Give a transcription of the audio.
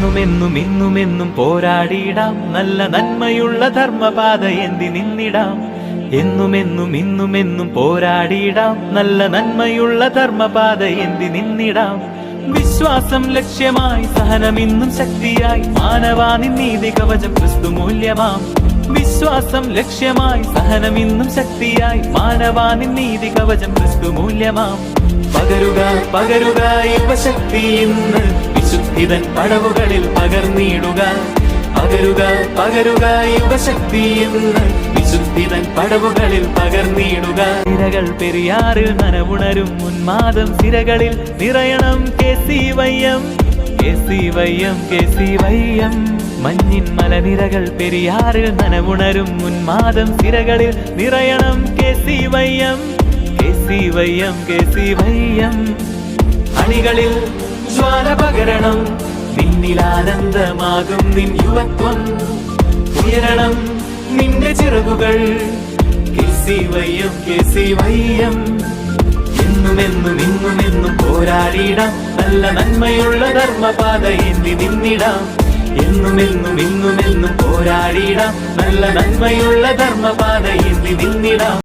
എന്നുമെന്നും പോരാടിയിടാം, നല്ല നന്മയുള്ള ധർമ്മപാത എന്തി നിന്നിടാം. എന്നുമെന്നും പോരാടിയിടാം, നല്ല നന്മയുള്ള ധർമ്മപാത എന്തി നിന്നിടാം. വിശ്വാസം ലക്ഷ്യമായി സഹനമിന്നും ശക്തിയായി, മാനവാനി നീതി കവചം ക്രിസ്തു മൂല്യമാം. വിശ്വാസം ലക്ഷ്യമായി സഹനമിന്നും ശക്തിയായി, മാനവാനി നീതി കവചം ക്രിസ്തു മൂല്യമാം. പകരുക യുവശക്തി ഇന്ന് വിശുദ്ധിതൻ പടവുകളിൽ പകർന്നിടുക. പകരുക യുവശക്തി ഇന്ന് വിശുദ്ധിതൻ പടവുകളിൽ പകർന്നിടുക. സിരകൾ പെരിയാറിൽ നനവുണരും ഉന്മാദം സിരകളിൽ നിറയണം. കേസിവയ്യം മഞ്ഞിൻ മലനിരകൾ പെരിയാറിൽ നനവുണരും ഉന്മാദം സിരകളിൽ നിറയണം. കേസിവയ്യം അണികളിൽ ജ്വാല പകരണം, നിന്നിലാനന്ദമാകും നിൻ യുവത്വം. ഉയരണം നിന്റെ ചിറകുകൾ. കേസിവയ്യം എന്നുമെന്നും പോരാടിടാം, നല്ല നന്മയുള്ള ധർമ്മപാത എന്തി നിന്നിടാം. എന്നുമെന്നും പോരാടിടാം, നല്ല നന്മയുള്ള ധർമ്മപാത എന്തി നിന്നിടാം.